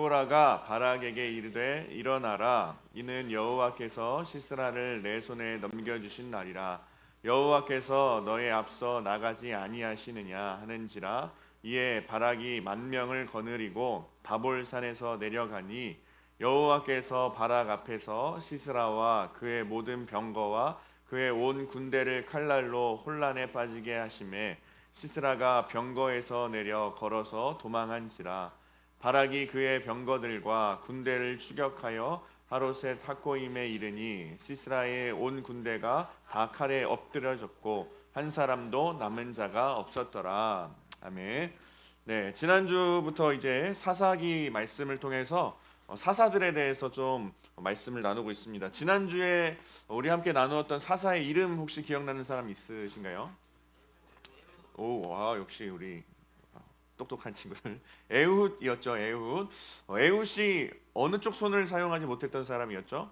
드보라가 바락에게 이르되 일어나라, 이는 여호와께서 시스라를 내 손에 넘겨주신 날이라. 여호와께서 너의 앞서 나가지 아니하시느냐 하는지라. 이에 바락이 10,000명을 거느리고 다볼산에서 내려가니 여호와께서 바락 앞에서 시스라와 그의 모든 병거와 그의 온 군대를 칼날로 혼란에 빠지게 하심에 시스라가 병거에서 내려 걸어서 도망한지라. 바락이 그의 병거들과 군대를 추격하여 하롯의 탁고임에 이르니 시스라의 온 군대가 다 칼에 엎드려졌고 한 사람도 남은 자가 없었더라. 아멘. 네, 지난주부터 이제 사사기 말씀을 통해서 사사들에 대해서 좀 말씀을 나누고 있습니다. 지난주에 우리 함께 나누었던 사사의 이름 혹시 기억나는 사람 있으신가요? 오, 와, 역시 우리 똑똑한 친구들. 에훗이었죠. 에훗. 에훗이 어느 쪽 손을 사용하지 못했던 사람이었죠?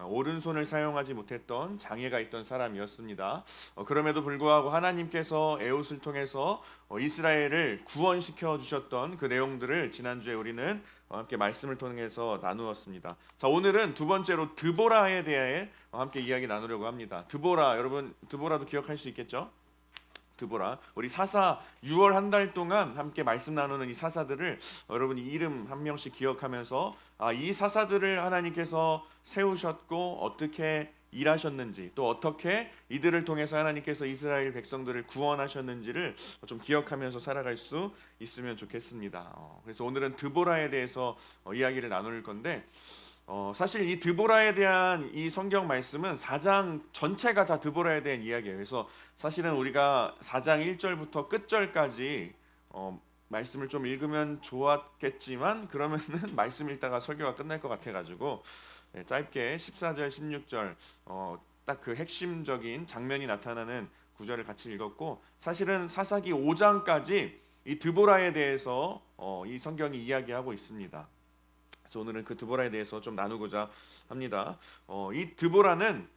오른손을 사용하지 못했던 장애가 있던 사람이었습니다. 그럼에도 불구하고 하나님께서 에훗을 통해서 이스라엘을 구원시켜 주셨던 그 내용들을 지난주에 우리는 함께 말씀을 통해서 나누었습니다. 자, 오늘은 두 번째로 드보라에 대해 함께 이야기 나누려고 합니다. 드보라, 여러분 드보라도 기억할 수 있겠죠? 드보라, 우리 사사 6월 한 달 동안 함께 말씀 나누는 이 사사들을 여러분이 이름 한 명씩 기억하면서 이 사사들을 하나님께서 세우셨고 어떻게 일하셨는지, 또 어떻게 이들을 통해서 하나님께서 이스라엘 백성들을 구원하셨는지를 좀 기억하면서 살아갈 수 있으면 좋겠습니다. 그래서 오늘은 드보라에 대해서 이야기를 나눌 건데, 사실 이 드보라에 대한 이 성경 말씀은 4장 전체가 다 드보라에 대한 이야기예요. 그래서 사실은 우리가 4장 1절부터 끝절까지 말씀을 좀 읽으면 좋았겠지만 그러면은 말씀 읽다가 설교가 끝날 것 같아가지고 짧게 14절 16절 딱 그 핵심적인 장면이 나타나는 구절을 같이 읽었고, 사실은 사사기 5장까지 이 드보라에 대해서 이 성경이 이야기하고 있습니다. 그래서 오늘은 그 드보라에 대해서 좀 나누고자 합니다. 이 드보라는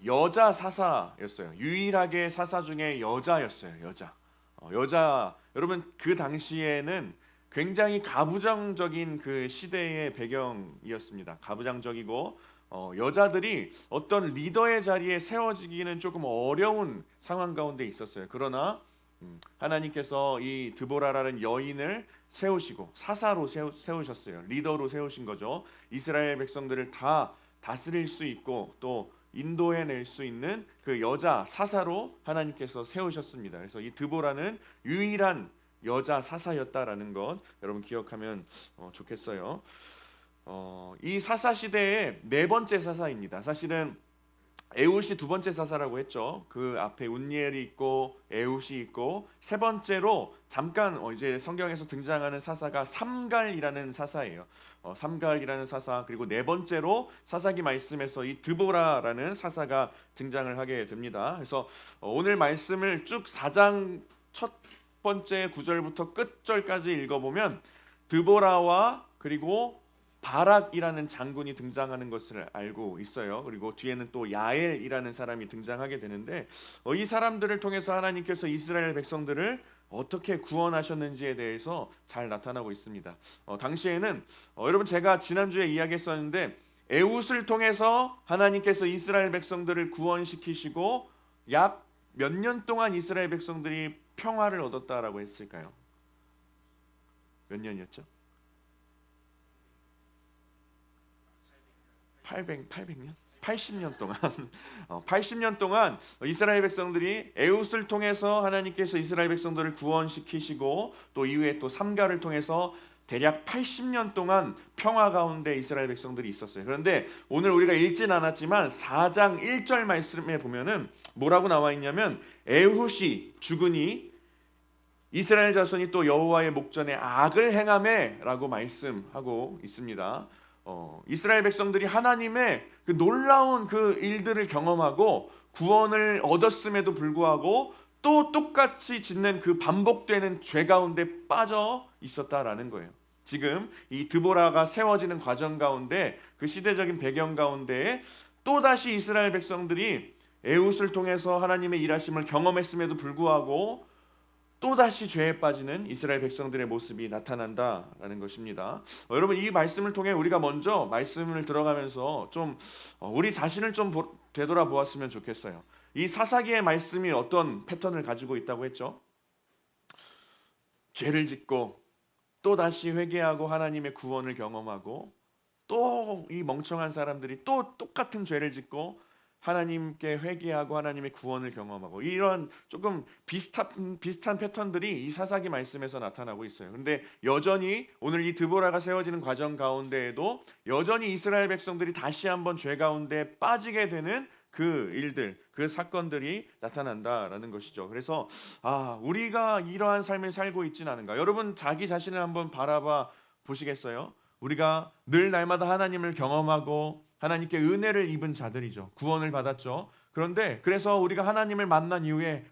여자 사사였어요. 유일하게 사사 중에 여자였어요. 여자. 여러분 그 당시에는 굉장히 가부장적인 그 시대의 배경이었습니다. 가부장적이고 여자들이 어떤 리더의 자리에 세워지기는 조금 어려운 상황 가운데 있었어요. 그러나 하나님께서 이 드보라라는 여인을 세우시고 사사로 세우셨어요. 리더로 세우신 거죠. 이스라엘 백성들을 다 다스릴 수 있고 또 인도해낼 수 있는 그 여자 사사로 하나님께서 세우셨습니다. 그래서 이 드보라는 유일한 여자 사사였다라는 것 여러분 기억하면 좋겠어요. 이 사사 시대의 네 번째 사사입니다. 사실은 에훗이 두 번째 사사라고 했죠. 그 앞에 운니엘이 있고 에훗이 있고, 세 번째로 잠깐 이제 성경에서 등장하는 사사가 삼갈이라는 사사예요. 삼갈이라는 사사, 그리고 네 번째로 사사기 말씀에서 이 드보라라는 사사가 등장을 하게 됩니다. 그래서 오늘 말씀을 쭉 4장 첫 번째 구절부터 끝절까지 읽어보면 드보라와 그리고 바락이라는 장군이 등장하는 것을 알고 있어요. 그리고 뒤에는 또 야엘이라는 사람이 등장하게 되는데 이 사람들을 통해서 하나님께서 이스라엘 백성들을 어떻게 구원하셨는지에 대해서 잘 나타나고 있습니다. 당시에는 여러분 제가 지난주에 이야기했었는데 에훗을 통해서 하나님께서 이스라엘 백성들을 구원시키시고 약 몇 년 동안 이스라엘 백성들이 평화를 얻었다라고 했을까요? 몇 년이었죠? 800년? 80년 동안 80년 동안 이스라엘 백성들이 에훗을 통해서 하나님께서 이스라엘 백성들을 구원시키시고 또 이후에 또 삼가를 통해서 대략 80년 동안 평화 가운데 이스라엘 백성들이 있었어요. 그런데 오늘 우리가 읽진 않았지만 4장 1절 말씀에 보면은 뭐라고 나와 있냐면 에훗이 죽으니 이스라엘 자손이 또 여호와의 목전에 악을 행하매라고 말씀하고 있습니다. 이스라엘 백성들이 하나님의 그 놀라운 그 일들을 경험하고 구원을 얻었음에도 불구하고 또 똑같이 짓는 그 반복되는 죄 가운데 빠져 있었다라는 거예요. 지금 이 드보라가 세워지는 과정 가운데 그 시대적인 배경 가운데 또다시 이스라엘 백성들이 에훗을 통해서 하나님의 일하심을 경험했음에도 불구하고 또다시 죄에 빠지는 이스라엘 백성들의 모습이 나타난다라는 것입니다. 여러분 이 말씀을 통해 우리가 먼저 말씀을 들어가면서 좀 우리 자신을 좀 되돌아보았으면 좋겠어요. 이 사사기의 말씀이 어떤 패턴을 가지고 있다고 했죠? 죄를 짓고 또다시 회개하고 하나님의 구원을 경험하고 또 이 멍청한 사람들이 또 똑같은 죄를 짓고 하나님께 회개하고 하나님의 구원을 경험하고 이런 조금 비슷한 패턴들이 이 사사기 말씀에서 나타나고 있어요. 근데 여전히 오늘 이 드보라가 세워지는 과정 가운데에도 여전히 이스라엘 백성들이 다시 한번 죄 가운데 빠지게 되는 그 일들, 그 사건들이 나타난다라는 것이죠. 그래서 우리가 이러한 삶을 살고 있지는 않은가? 여러분 자기 자신을 한번 바라봐 보시겠어요? 우리가 늘 날마다 하나님을 경험하고 하나님께 은혜를 입은 자들이죠. 구원을 받았죠. 그런데 그래서 우리가 하나님을 만난 이후에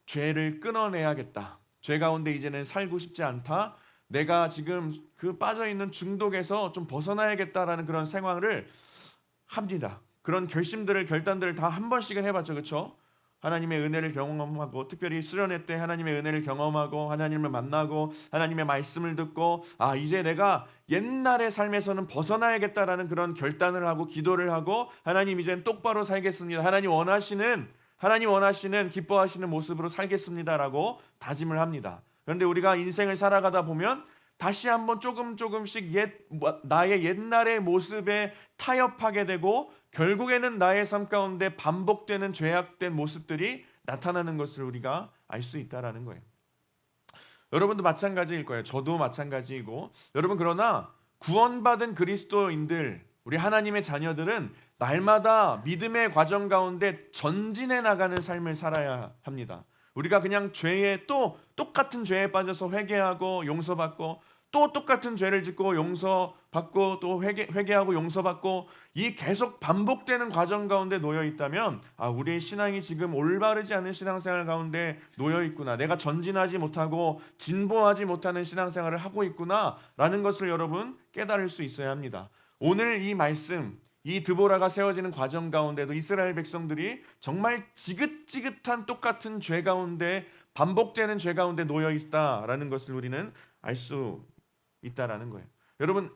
죄를 끊어내야겠다. 죄 가운데 이제는 살고 싶지 않다. 내가 지금 그 빠져있는 중독에서 좀 벗어나야겠다라는 그런 생활을 합니다. 그런 결단들을 다 한 번씩은 해봤죠. 그렇죠? 하나님의 은혜를 경험하고 특별히 수련회 때 하나님의 은혜를 경험하고 하나님을 만나고 하나님의 말씀을 듣고 이제 내가 옛날의 삶에서는 벗어나야겠다라는 그런 결단을 하고 기도를 하고 하나님 이제는 똑바로 살겠습니다. 하나님 원하시는 기뻐하시는 모습으로 살겠습니다라고 다짐을 합니다. 그런데 우리가 인생을 살아가다 보면 다시 한번 조금씩 나의 옛날의 모습에 타협하게 되고 결국에는 나의 삶 가운데 반복되는 죄악된 모습들이 나타나는 것을 우리가 알 수 있다라는 거예요. 여러분도 마찬가지일 거예요. 저도 마찬가지이고 여러분 그러나 구원받은 그리스도인들 우리 하나님의 자녀들은 날마다 믿음의 과정 가운데 전진해 나가는 삶을 살아야 합니다. 우리가 그냥 똑같은 죄에 빠져서 회개하고 용서받고 또 똑같은 죄를 짓고 용서받고 또 회개하고 용서받고 이 계속 반복되는 과정 가운데 놓여 있다면 우리의 신앙이 지금 올바르지 않은 신앙생활 가운데 놓여 있구나. 내가 전진하지 못하고 진보하지 못하는 신앙생활을 하고 있구나 라는 것을 여러분 깨달을 수 있어야 합니다. 오늘 이 말씀 이 드보라가 세워지는 과정 가운데도 이스라엘 백성들이 정말 지긋지긋한 똑같은 죄 가운데 반복되는 죄 가운데 놓여 있다라는 것을 우리는 알 수 있다라는 거예요. 여러분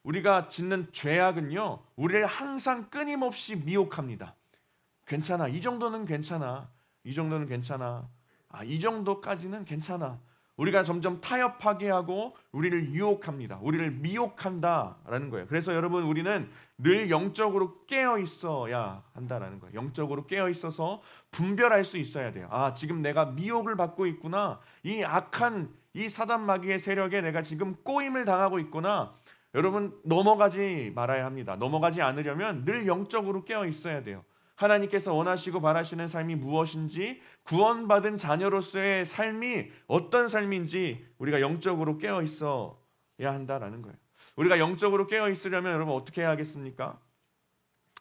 우리가 짓는 죄악은요 우리를 항상 끊임없이 미혹합니다. 괜찮아. 이 정도는 괜찮아. 이 정도까지는 괜찮아. 우리가 점점 타협하게 하고 우리를 유혹합니다. 우리를 미혹한다라는 거예요. 그래서 여러분 우리는 늘 영적으로 깨어 있어야 한다라는 거예요. 영적으로 깨어 있어서 분별할 수 있어야 돼요. 지금 내가 미혹을 받고 있구나. 이 악한 이 사단 마귀의 세력에 내가 지금 꼬임을 당하고 있구나. 여러분 넘어가지 말아야 합니다. 넘어가지 않으려면 늘 영적으로 깨어 있어야 돼요. 하나님께서 원하시고 바라시는 삶이 무엇인지 구원받은 자녀로서의 삶이 어떤 삶인지 우리가 영적으로 깨어 있어야 한다라는 거예요. 우리가 영적으로 깨어 있으려면 여러분 어떻게 해야 하겠습니까?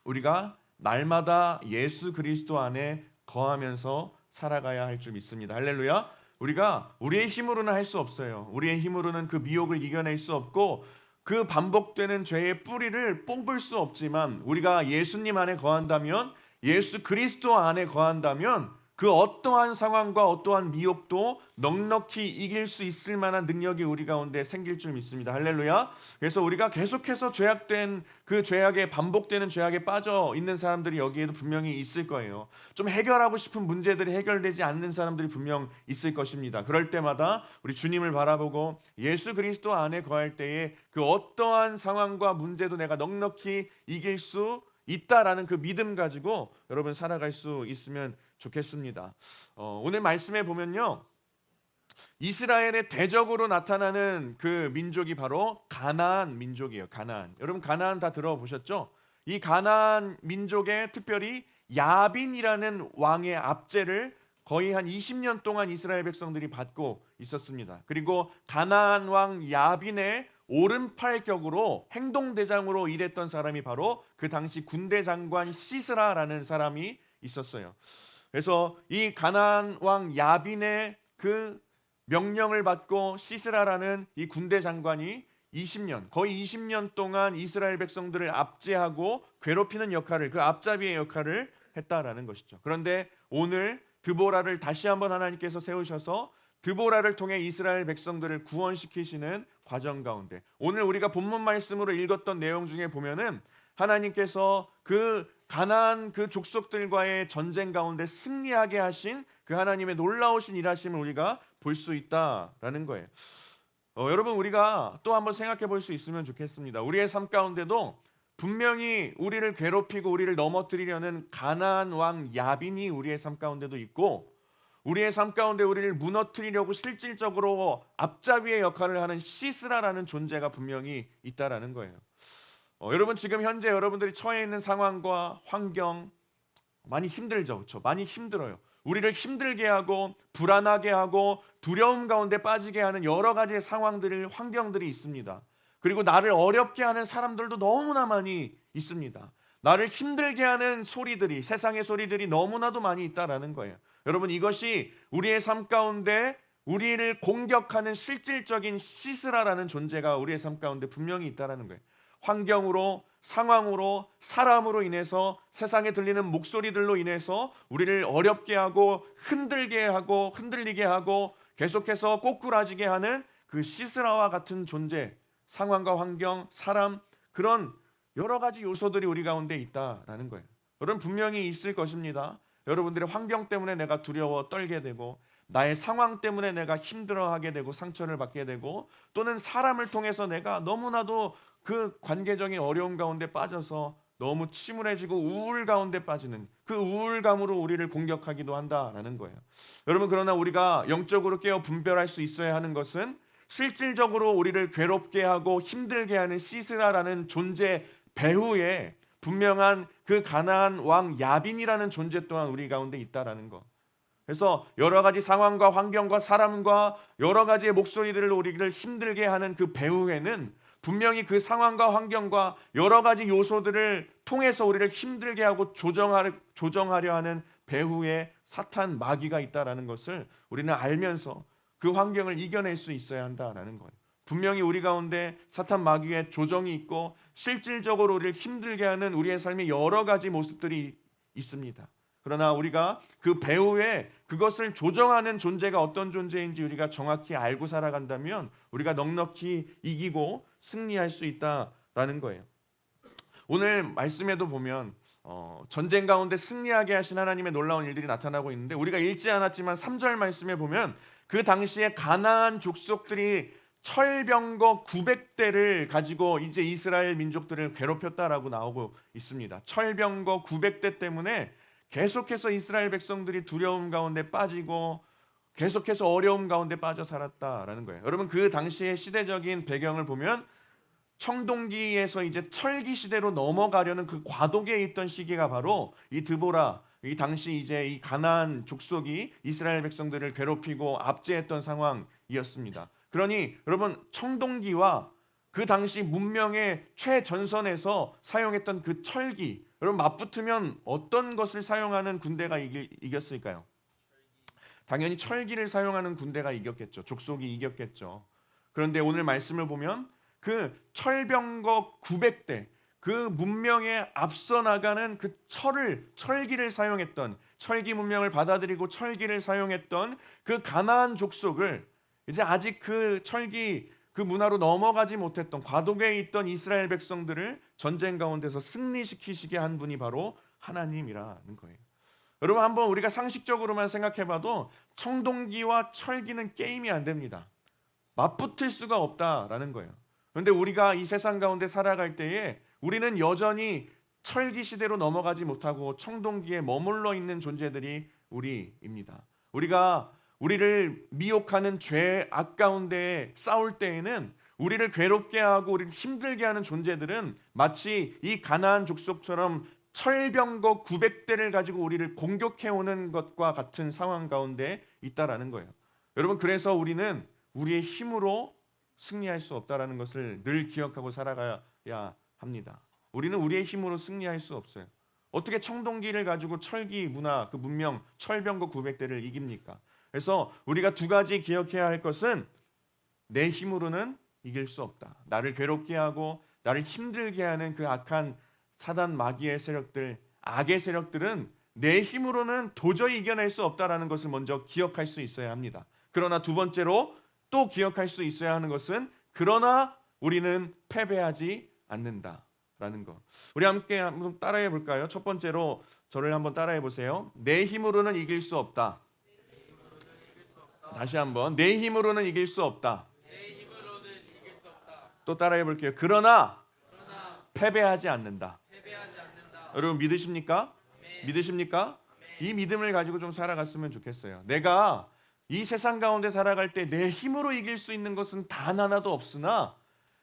우리가 날마다 예수 그리스도 안에 거하면서 살아가야 할 줄 믿습니다. 할렐루야. 우리가 우리의 힘으로는 할 수 없어요. 우리의 힘으로는 그 미혹을 이겨낼 수 없고 그 반복되는 죄의 뿌리를 뽑을 수 없지만 우리가 예수님 안에 거한다면 예수 그리스도 안에 거한다면 그 어떠한 상황과 어떠한 미혹도 넉넉히 이길 수 있을 만한 능력이 우리 가운데 생길 줄 믿습니다. 할렐루야. 그래서 우리가 계속해서 죄악에 반복되는 죄악에 빠져 있는 사람들이 여기에도 분명히 있을 거예요. 좀 해결하고 싶은 문제들이 해결되지 않는 사람들이 분명 있을 것입니다. 그럴 때마다 우리 주님을 바라보고 예수 그리스도 안에 거할 때에 그 어떠한 상황과 문제도 내가 넉넉히 이길 수 있다라는 그 믿음 가지고 여러분 살아갈 수 있으면 좋겠습니다. 오늘 말씀에 보면요, 이스라엘의 대적으로 나타나는 그 민족이 바로 가나안 민족이에요. 가나안. 여러분 가나안 다 들어보셨죠? 이 가나안 민족에 특별히 야빈이라는 왕의 압제를 거의 한 20년 동안 이스라엘 백성들이 받고 있었습니다. 그리고 가나안 왕 야빈의 오른팔격으로 행동대장으로 일했던 사람이 바로 그 당시 군대 장관 시스라라는 사람이 있었어요. 그래서 이 가나안 왕 야빈의 그 명령을 받고 시스라라는 이 군대 장관이 거의 20년 동안 이스라엘 백성들을 압제하고 괴롭히는 역할을, 그 앞잡이의 역할을 했다라는 것이죠. 그런데 오늘 드보라를 다시 한번 하나님께서 세우셔서 드보라를 통해 이스라엘 백성들을 구원시키시는 과정 가운데, 오늘 우리가 본문 말씀으로 읽었던 내용 중에 보면은 하나님께서 그 가나안 그 족속들과의 전쟁 가운데 승리하게 하신 그 하나님의 놀라우신 일하심을 우리가 볼 수 있다라는 거예요. 여러분, 우리가 또 한번 생각해 볼 수 있으면 좋겠습니다. 우리의 삶 가운데도 분명히 우리를 괴롭히고 우리를 넘어뜨리려는 가나안 왕 야빈이 우리의 삶 가운데도 있고, 우리의 삶 가운데 우리를 무너뜨리려고 실질적으로 앞잡이의 역할을 하는 시스라라는 존재가 분명히 있다라는 거예요. 여러분, 지금 현재 여러분들이 처해 있는 상황과 환경 많이 힘들죠, 그렇죠? 많이 힘들어요. 우리를 힘들게 하고 불안하게 하고 두려움 가운데 빠지게 하는 여러 가지의 상황들을, 환경들이 있습니다. 그리고 나를 어렵게 하는 사람들도 너무나 많이 있습니다. 나를 힘들게 하는 소리들이, 세상의 소리들이 너무나도 많이 있다라는 거예요. 여러분, 이것이 우리의 삶 가운데 우리를 공격하는 실질적인 시스라라는 존재가 우리의 삶 가운데 분명히 있다라는 거예요. 환경으로, 상황으로, 사람으로 인해서, 세상에 들리는 목소리들로 인해서 우리를 어렵게 하고 흔들게 하고 흔들리게 하고 계속해서 꼬꾸라지게 하는 그 시스라와 같은 존재, 상황과 환경, 사람, 그런 여러 가지 요소들이 우리 가운데 있다라는 거예요. 여러분, 분명히 있을 것입니다. 여러분들의 환경 때문에 내가 두려워 떨게 되고, 나의 상황 때문에 내가 힘들어하게 되고 상처를 받게 되고, 또는 사람을 통해서 내가 너무나도 그 관계적인 어려움 가운데 빠져서 너무 침울해지고 우울 가운데 빠지는 그 우울감으로 우리를 공격하기도 한다라는 거예요. 여러분, 그러나 우리가 영적으로 깨어 분별할 수 있어야 하는 것은 실질적으로 우리를 괴롭게 하고 힘들게 하는 시스라라는 존재 배후에 분명한 그 가나안 왕 야빈이라는 존재 또한 우리 가운데 있다라는 것. 그래서 여러 가지 상황과 환경과 사람과 여러 가지의 목소리들을 우리를 힘들게 하는 그 배후에는 분명히 그 상황과 환경과 여러 가지 요소들을 통해서 우리를 힘들게 하고 조정하려 하는 배후에 사탄 마귀가 있다라는 것을 우리는 알면서 그 환경을 이겨낼 수 있어야 한다라는 거예요. 분명히 우리 가운데 사탄 마귀의 조정이 있고 실질적으로 우리를 힘들게 하는 우리의 삶의 여러 가지 모습들이 있습니다. 그러나 우리가 그 배후에 그것을 조정하는 존재가 어떤 존재인지 우리가 정확히 알고 살아간다면 우리가 넉넉히 이기고 승리할 수 있다라는 거예요. 오늘 말씀에도 보면 전쟁 가운데 승리하게 하신 하나님의 놀라운 일들이 나타나고 있는데, 우리가 읽지 않았지만 3절 말씀에 보면 그 당시에 가나안 족속들이 철병거 900대를 가지고 이제 이스라엘 민족들을 괴롭혔다라고 나오고 있습니다. 철병거 900대 때문에 계속해서 이스라엘 백성들이 두려움 가운데 빠지고 계속해서 어려움 가운데 빠져 살았다라는 거예요. 여러분, 그 당시의 시대적인 배경을 보면 청동기에서 이제 철기 시대로 넘어가려는 그 과도기에 있던 시기가 바로 이 드보라, 이 당시 이제 이 가나안 족속이 이스라엘 백성들을 괴롭히고 압제했던 상황이었습니다. 그러니 여러분, 청동기와 그 당시 문명의 최전선에서 사용했던 그 철기, 여러분 맞붙으면 어떤 것을 사용하는 군대가 이겼을까요? 당연히 철기를 사용하는 군대가 이겼겠죠. 족속이 이겼겠죠. 그런데 오늘 말씀을 보면 그 철병거 900대, 그 문명에 앞서 나가는 그 철기를 사용했던, 철기 문명을 받아들이고 철기를 사용했던 그 가나안 족속을 이제 아직 그 철기 그 문화로 넘어가지 못했던 과도기에 있던 이스라엘 백성들을 전쟁 가운데서 승리시키시게 한 분이 바로 하나님이라는 거예요. 여러분, 한번 우리가 상식적으로만 생각해봐도 청동기와 철기는 게임이 안 됩니다. 맞붙을 수가 없다라는 거예요. 그런데 우리가 이 세상 가운데 살아갈 때에 우리는 여전히 철기 시대로 넘어가지 못하고 청동기에 머물러 있는 존재들이 우리입니다. 우리가 우리를 미혹하는 죄 악 가운데 싸울 때에는 우리를 괴롭게 하고 우리를 힘들게 하는 존재들은 마치 이 가나안 족속처럼 철병거 900대를 가지고 우리를 공격해오는 것과 같은 상황 가운데 있다라는 거예요. 여러분, 그래서 우리는 우리의 힘으로 승리할 수 없다라는 것을 늘 기억하고 살아가야 합니다. 우리는 우리의 힘으로 승리할 수 없어요. 어떻게 청동기를 가지고 철기 문화, 그 문명, 철병거 900대를 이깁니까? 그래서 우리가 두 가지 기억해야 할 것은 내 힘으로는 이길 수 없다. 나를 괴롭게 하고 나를 힘들게 하는 그 악한 사단 마귀의 세력들, 악의 세력들은 내 힘으로는 도저히 이겨낼 수 없다라는 것을 먼저 기억할 수 있어야 합니다. 그러나 두 번째로 또 기억할 수 있어야 하는 것은 그러나 우리는 패배하지 않는다라는 것. 우리 함께 한번 따라해 볼까요? 첫 번째로 저를 한번 따라해 보세요. 내 힘으로는 이길 수 없다. 다시 한번 내 힘으로는 이길 수 없다. 또 따라해 볼게요. 그러나 패배하지 않는다. 여러분 믿으십니까? 믿으십니까? 이 믿음을 가지고 좀 살아갔으면 좋겠어요. 내가 이 세상 가운데 살아갈 때 내 힘으로 이길 수 있는 것은 단 하나도 없으나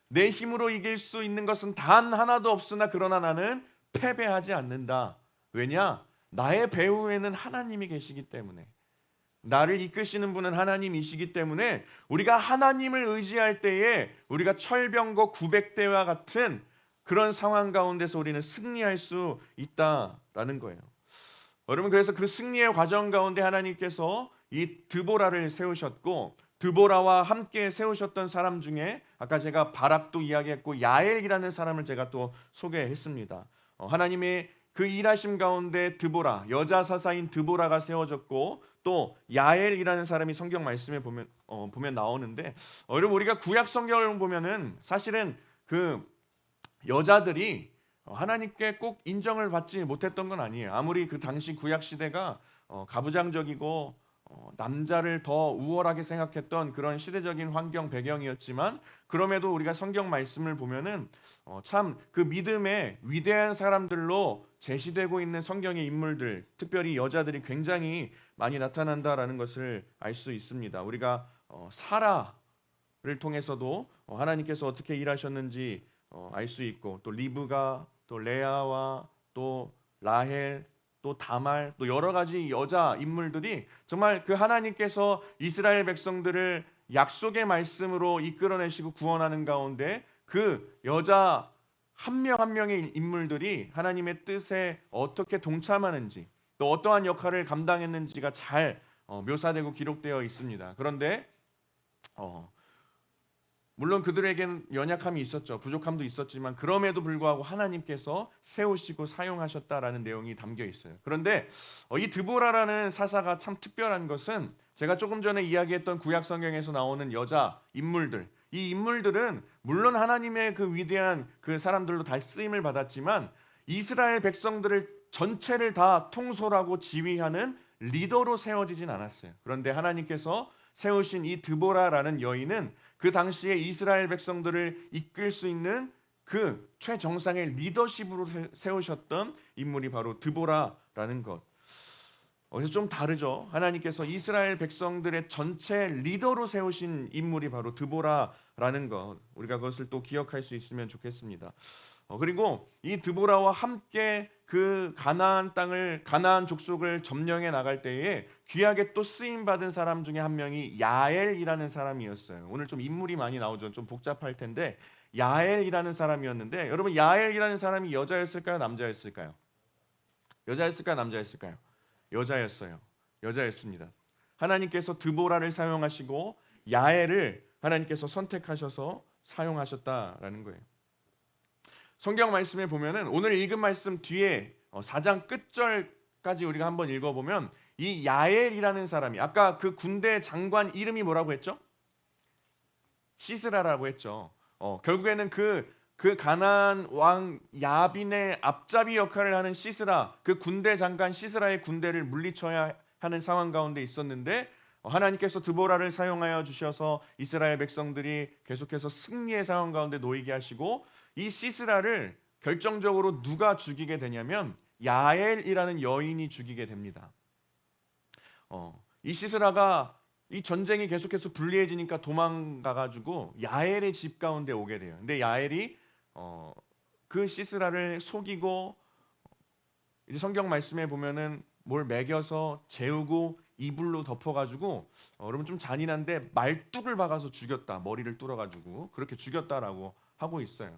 내 힘으로 이길 수 있는 것은 단 하나도 없으나 그러나 나는 패배하지 않는다. 왜냐? 나의 배후에는 하나님이 계시기 때문에, 나를 이끄시는 분은 하나님이시기 때문에 우리가 하나님을 의지할 때에 우리가 철병거 900대와 같은 그런 상황 가운데서 우리는 승리할 수 있다라는 거예요. 여러분, 그래서 그 승리의 과정 가운데 하나님께서 이 드보라를 세우셨고, 드보라와 함께 세우셨던 사람 중에 아까 제가 바락도 이야기했고 야엘이라는 사람을 제가 또 소개했습니다. 하나님의 그 일하심 가운데 드보라, 여자 사사인 드보라가 세워졌고 또 야엘이라는 사람이 성경 말씀에 보면 나오는데, 여러분 우리가 구약 성경을 보면은 사실은 그 여자들이 하나님께 꼭 인정을 받지 못했던 건 아니에요. 아무리 그 당시 구약 시대가 가부장적이고 남자를 더 우월하게 생각했던 그런 시대적인 환경 배경이었지만, 그럼에도 우리가 성경 말씀을 보면은 참 그 믿음의 위대한 사람들로 제시되고 있는 성경의 인물들, 특별히 여자들이 굉장히 많이 나타난다라는 것을 알 수 있습니다. 우리가 사라를 통해서도 하나님께서 어떻게 일하셨는지 알 수 있고, 또 리브가, 또 레아와 또 라헬, 또 다말, 또 여러 가지 여자 인물들이 정말 그 하나님께서 이스라엘 백성들을 약속의 말씀으로 이끌어내시고 구원하는 가운데 그 여자 한 명 한 명의 인물들이 하나님의 뜻에 어떻게 동참하는지, 또 어떠한 역할을 감당했는지가 잘 묘사되고 기록되어 있습니다. 그런데 물론 그들에게는 연약함이 있었죠. 부족함도 있었지만 그럼에도 불구하고 하나님께서 세우시고 사용하셨다라는 내용이 담겨 있어요. 그런데 이 드보라라는 사사가 참 특별한 것은, 제가 조금 전에 이야기했던 구약 성경에서 나오는 여자 인물들, 이 인물들은 물론 하나님의 그 위대한 그 사람들로 다 쓰임을 받았지만 이스라엘 백성들을 전체를 다 통솔하고 지휘하는 리더로 세워지진 않았어요. 그런데 하나님께서 세우신 이 드보라라는 여인은 그 당시에 이스라엘 백성들을 이끌 수 있는 그 최정상의 리더십으로 세우셨던 인물이 바로 드보라라는 것. 그래서 좀 다르죠. 하나님께서 이스라엘 백성들의 전체 리더로 세우신 인물이 바로 드보라라는 것. 우리가 그것을 또 기억할 수 있으면 좋겠습니다. 그리고 이 드보라와 함께 그 가나안 족속을 점령해 나갈 때에 귀하게 또 쓰임 받은 사람 중에 한 명이 야엘이라는 사람이었어요. 오늘 좀 인물이 많이 나오죠. 좀 복잡할 텐데 야엘이라는 사람이었는데, 여러분 야엘이라는 사람이 여자였을까요? 남자였을까요? 여자였을까요? 남자였을까요? 여자였어요. 여자였습니다. 하나님께서 드보라를 사용하시고 야엘을 하나님께서 선택하셔서 사용하셨다라는 거예요. 성경 말씀에 보면은 오늘 읽은 말씀 뒤에 4장 끝절까지 우리가 한번 읽어보면 이 야엘이라는 사람이, 아까 그 군대 장관 이름이 뭐라고 했죠? 시스라라고 했죠. 결국에는 그 가나안 왕 야빈의 앞잡이 역할을 하는 시스라, 그 군대 장관 시스라의 군대를 물리쳐야 하는 상황 가운데 있었는데 하나님께서 드보라를 사용하여 주셔서 이스라엘 백성들이 계속해서 승리의 상황 가운데 놓이게 하시고, 이 시스라를 결정적으로 누가 죽이게 되냐면 야엘이라는 여인이 죽이게 됩니다. 이 시스라가 이 전쟁이 계속해서 불리해지니까 도망가가지고 야엘의 집 가운데 오게 돼요. 근데 야엘이 그 시스라를 속이고, 이제 성경 말씀에 보면은 뭘 먹여서 재우고 이불로 덮어가지고, 여러분 좀 잔인한데 말뚝을 박아서 죽였다. 머리를 뚫어가지고 그렇게 죽였다라고 하고 있어요.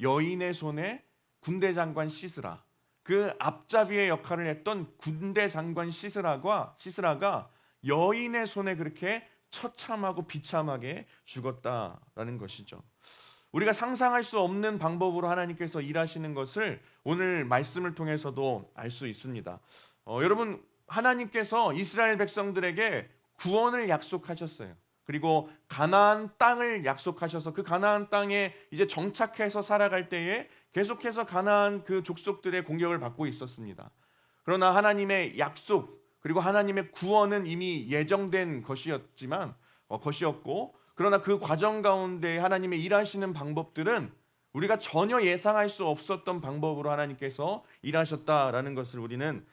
여인의 손에 군대 장관 시스라, 그 앞잡이의 역할을 했던 군대 장관 시스라가 여인의 손에 그렇게 처참하고 비참하게 죽었다라는 것이죠. 우리가 상상할 수 없는 방법으로 하나님께서 일하시는 것을 오늘 말씀을 통해서도 알 수 있습니다. 여러분, 하나님께서 이스라엘 백성들에게 구원을 약속하셨어요. 그리고 가나안 땅을 약속하셔서 그 가나안 땅에 이제 정착해서 살아갈 때에 계속해서 가나안 그 족속들의 공격을 받고 있었습니다. 그러나 하나님의 약속 그리고 하나님의 구원은 이미 예정된 것이었고, 그러나 그 과정 가운데 하나님의 일하시는 방법들은 우리가 전혀 예상할 수 없었던 방법으로 하나님께서 일하셨다라는 것을 우리는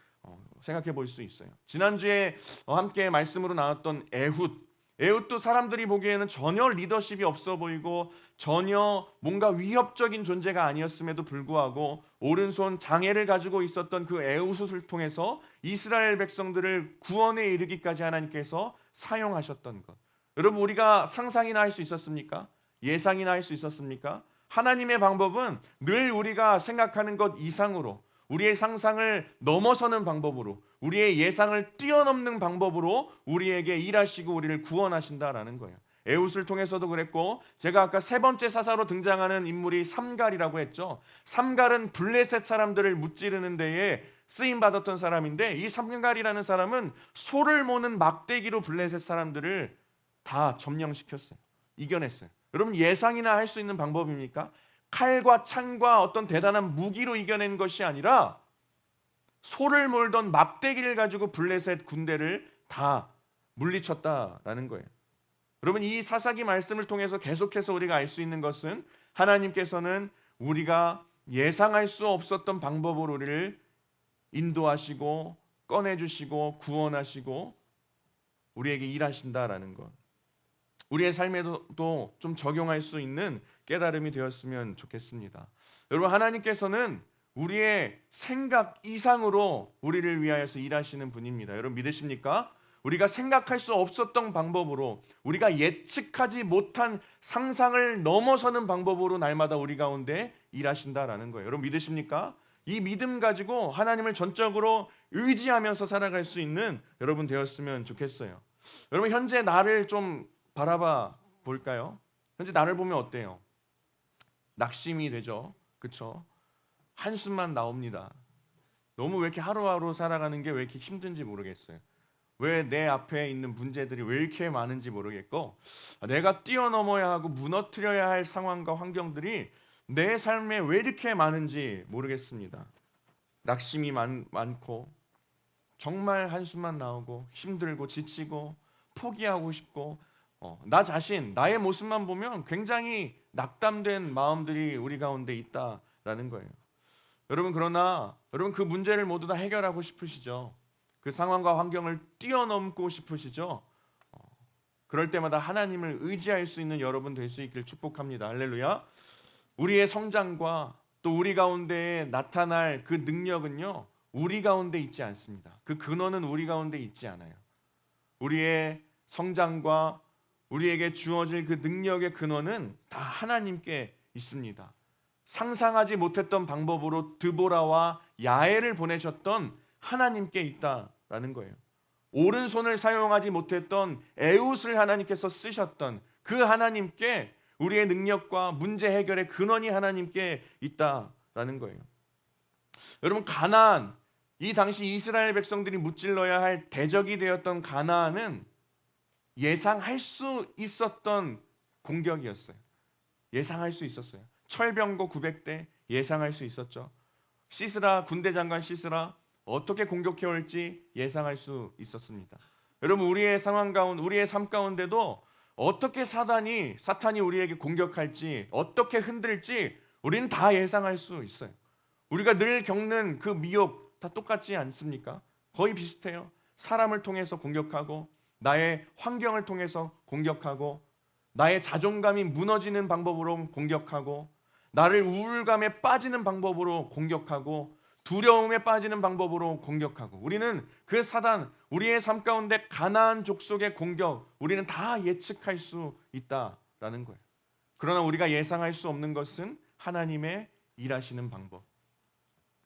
생각해 볼 수 있어요. 지난주에 함께 말씀으로 나왔던 에훗도 사람들이 보기에는 전혀 리더십이 없어 보이고 전혀 뭔가 위협적인 존재가 아니었음에도 불구하고 오른손 장애를 가지고 있었던 그 에훗을 통해서 이스라엘 백성들을 구원에 이르기까지 하나님께서 사용하셨던 것. 여러분, 우리가 상상이나 할 수 있었습니까? 예상이나 할 수 있었습니까? 하나님의 방법은 늘 우리가 생각하는 것 이상으로, 우리의 상상을 넘어서는 방법으로, 우리의 예상을 뛰어넘는 방법으로 우리에게 일하시고 우리를 구원하신다라는 거예요. 에훗을 통해서도 그랬고, 제가 아까 세 번째 사사로 등장하는 인물이 삼갈이라고 했죠. 삼갈은 블레셋 사람들을 무찌르는 데에 쓰임 받았던 사람인데, 이 삼갈이라는 사람은 소를 모는 막대기로 블레셋 사람들을 다 점령시켰어요. 이겨냈어요. 여러분, 예상이나 할 수 있는 방법입니까? 칼과 창과 어떤 대단한 무기로 이겨낸 것이 아니라 소를 몰던 막대기를 가지고 블레셋 군대를 다 물리쳤다라는 거예요. 여러분, 이 사사기 말씀을 통해서 계속해서 우리가 알 수 있는 것은 하나님께서는 우리가 예상할 수 없었던 방법으로 우리를 인도하시고 꺼내주시고 구원하시고 우리에게 일하신다라는 것. 우리의 삶에도 좀 적용할 수 있는 깨달음이 되었으면 좋겠습니다. 여러분, 하나님께서는 우리의 생각 이상으로 우리를 위하여서 일하시는 분입니다. 여러분, 믿으십니까? 우리가 생각할 수 없었던 방법으로, 우리가 예측하지 못한 상상을 넘어서는 방법으로 날마다 우리 가운데 일하신다라는 거예요. 여러분, 믿으십니까? 이 믿음 가지고 하나님을 전적으로 의지하면서 살아갈 수 있는 여러분 되었으면 좋겠어요. 여러분, 현재 나를 좀 바라봐 볼까요? 현재 나를 보면 어때요? 낙심이 되죠. 그렇죠? 한숨만 나옵니다. 너무 왜 이렇게 하루하루 살아가는 게 왜 이렇게 힘든지 모르겠어요. 왜 내 앞에 있는 문제들이 왜 이렇게 많은지 모르겠고, 내가 뛰어넘어야 하고 무너뜨려야 할 상황과 환경들이 내 삶에 왜 이렇게 많은지 모르겠습니다. 낙심이 많고 정말 한숨만 나오고 힘들고 지치고 포기하고 싶고, 나 자신, 나의 모습만 보면 굉장히 낙담된 마음들이 우리 가운데 있다라는 거예요. 여러분, 그러나 여러분, 그 문제를 모두 다 해결하고 싶으시죠? 그 상황과 환경을 뛰어넘고 싶으시죠? 그럴 때마다 하나님을 의지할 수 있는 여러분 될 수 있기를 축복합니다. 할렐루야. 우리의 성장과 또 우리 가운데 나타날 그 능력은요, 우리 가운데 있지 않습니다. 그 근원은 우리 가운데 있지 않아요. 우리의 성장과 우리에게 주어질 그 능력의 근원은 다 하나님께 있습니다. 상상하지 못했던 방법으로 드보라와 야엘을 보내셨던 하나님께 있다라는 거예요. 오른손을 사용하지 못했던 에훗을 하나님께서 쓰셨던 그 하나님께 우리의 능력과 문제 해결의 근원이 하나님께 있다라는 거예요. 여러분, 가나안, 이 당시 이스라엘 백성들이 무찔러야 할 대적이 되었던 가나안은 예상할 수 있었던 공격이었어요. 예상할 수 있었어요. 철병거 900대 예상할 수 있었죠. 시스라, 군대 장관 시스라 어떻게 공격해 올지 예상할 수 있었습니다. 여러분, 우리의 상황 가운데, 우리의 삶 가운데도 어떻게 사탄이 우리에게 공격할지, 어떻게 흔들지 우리는 다 예상할 수 있어요. 우리가 늘 겪는 그 미혹 다 똑같지 않습니까? 거의 비슷해요. 사람을 통해서 공격하고, 나의 환경을 통해서 공격하고, 나의 자존감이 무너지는 방법으로 공격하고, 나를 우울감에 빠지는 방법으로 공격하고, 두려움에 빠지는 방법으로 공격하고, 우리는 그 사단, 우리의 삶 가운데 가나안 족속의 공격, 우리는 다 예측할 수 있다라는 거예요. 그러나 우리가 예상할 수 없는 것은 하나님의 일하시는 방법.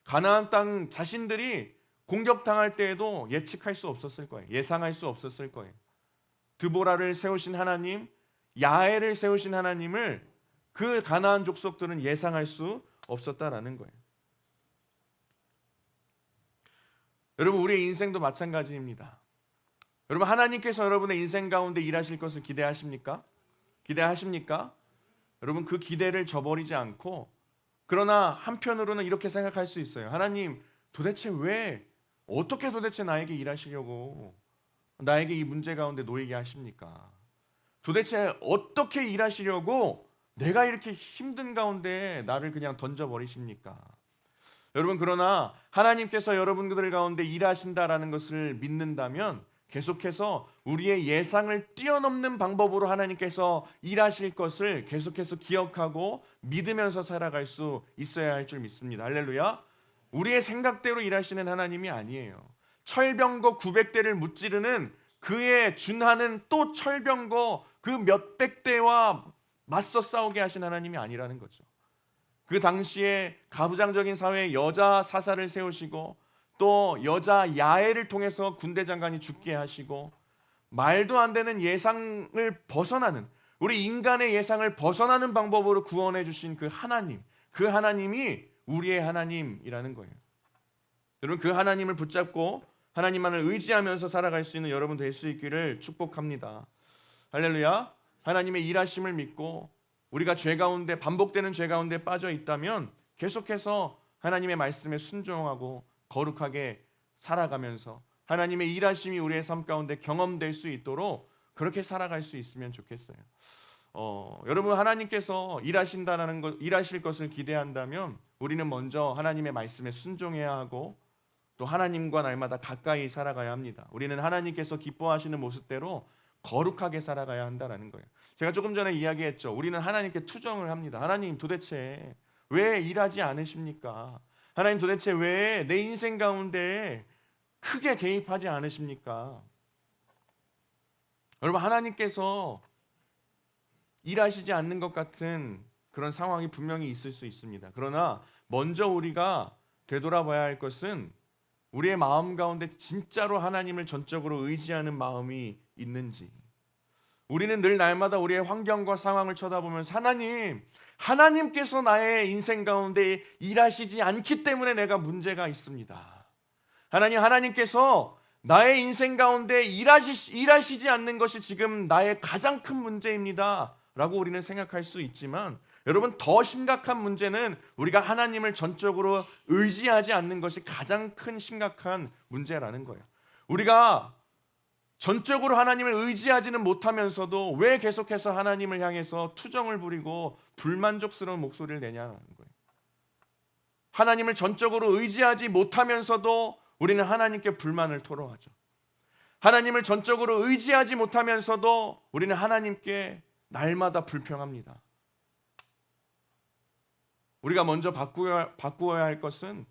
가나안 땅 자신들이 공격당할 때에도 예측할 수 없었을 거예요. 예상할 수 없었을 거예요. 드보라를 세우신 하나님, 야엘을 세우신 하나님을 그 가나안 족속들은 예상할 수 없었다라는 거예요. 여러분, 우리의 인생도 마찬가지입니다. 여러분, 하나님께서 여러분의 인생 가운데 일하실 것을 기대하십니까? 기대하십니까? 여러분, 그 기대를 저버리지 않고, 그러나 한편으로는 이렇게 생각할 수 있어요. 하나님, 도대체 왜, 어떻게 도대체 나에게 일하시려고 나에게 이 문제 가운데 놓이게 하십니까? 도대체 어떻게 일하시려고 내가 이렇게 힘든 가운데 나를 그냥 던져버리십니까? 여러분, 그러나 하나님께서 여러분들 가운데 일하신다라는 것을 믿는다면 계속해서 우리의 예상을 뛰어넘는 방법으로 하나님께서 일하실 것을 계속해서 기억하고 믿으면서 살아갈 수 있어야 할 줄 믿습니다. 할렐루야. 우리의 생각대로 일하시는 하나님이 아니에요. 철병거 900대를 무찌르는 그에 준하는 또 철병거 그 몇백 대와 맞서 싸우게 하신 하나님이 아니라는 거죠. 그 당시에 가부장적인 사회에 여자 사사를 세우시고 또 여자 야애를 통해서 군대 장관이 죽게 하시고 말도 안 되는 예상을 벗어나는, 우리 인간의 예상을 벗어나는 방법으로 구원해 주신 그 하나님, 그 하나님이 우리의 하나님이라는 거예요. 여러분, 그 하나님을 붙잡고 하나님만을 의지하면서 살아갈 수 있는 여러분 될 수 있기를 축복합니다. 할렐루야. 하나님의 일하심을 믿고 우리가 죄 가운데, 반복되는 죄 가운데 빠져 있다면 계속해서 하나님의 말씀에 순종하고 거룩하게 살아가면서 하나님의 일하심이 우리의 삶 가운데 경험될 수 있도록 그렇게 살아갈 수 있으면 좋겠어요. 여러분, 하나님께서 일하신다라는 것, 일하실 것을 기대한다면 우리는 먼저 하나님의 말씀에 순종해야 하고 또 하나님과 날마다 가까이 살아가야 합니다. 우리는 하나님께서 기뻐하시는 모습대로 거룩하게 살아가야 한다라는 거예요. 제가 조금 전에 이야기했죠. 우리는 하나님께 투정을 합니다. 하나님, 도대체 왜 일하지 않으십니까? 하나님, 도대체 왜 내 인생 가운데 크게 개입하지 않으십니까? 여러분, 하나님께서 일하시지 않는 것 같은 그런 상황이 분명히 있을 수 있습니다. 그러나 먼저 우리가 되돌아봐야 할 것은 우리의 마음 가운데 진짜로 하나님을 전적으로 의지하는 마음이 있는지. 우리는 늘 날마다 우리의 환경과 상황을 쳐다보면서 하나님께서 나의 인생 가운데 일하시지 않기 때문에 내가 문제가 있습니다. 하나님께서 나의 인생 가운데 일하시지 않는 것이 지금 나의 가장 큰 문제입니다 라고 우리는 생각할 수 있지만, 여러분, 더 심각한 문제는 우리가 하나님을 전적으로 의지하지 않는 것이 가장 큰 심각한 문제라는 거예요. 우리가 전적으로 하나님을 의지하지는 못하면서도 왜 계속해서 하나님을 향해서 투정을 부리고 불만족스러운 목소리를 내냐는 거예요. 하나님을 전적으로 의지하지 못하면서도 우리는 하나님께 불만을 토로하죠. 하나님을 전적으로 의지하지 못하면서도 우리는 하나님께 날마다 불평합니다. 우리가 먼저 바꾸어야 할 것은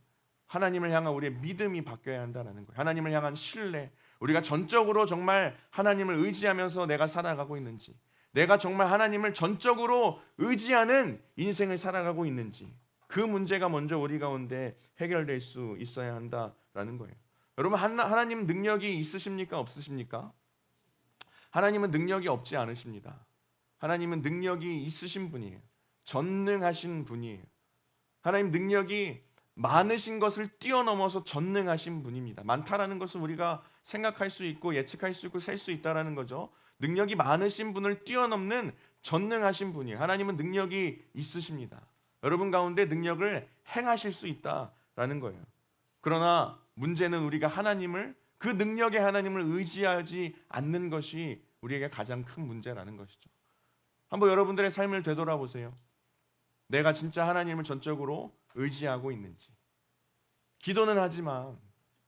하나님을 향한 우리의 믿음이 바뀌어야 한다는 거예요. 하나님을 향한 신뢰, 우리가 전적으로 정말 하나님을 의지하면서 내가 살아가고 있는지, 내가 정말 하나님을 전적으로 의지하는 인생을 살아가고 있는지, 그 문제가 먼저 우리 가운데 해결될 수 있어야 한다라는 거예요. 여러분, 하나님 능력이 있으십니까? 없으십니까? 하나님은 능력이 없지 않으십니다. 하나님은 능력이 있으신 분이에요. 전능하신 분이에요. 하나님 능력이 많으신 것을 뛰어넘어서 전능하신 분입니다. 많다라는 것은 우리가 생각할 수 있고 예측할 수 있고 셀 수 있다라는 거죠. 능력이 많으신 분을 뛰어넘는 전능하신 분이에요. 하나님은 능력이 있으십니다. 여러분 가운데 능력을 행하실 수 있다라는 거예요. 그러나 문제는 우리가 그 능력의 하나님을 의지하지 않는 것이 우리에게 가장 큰 문제라는 것이죠. 한번 여러분들의 삶을 되돌아보세요. 내가 진짜 하나님을 전적으로 의지하고 있는지. 기도는 하지만,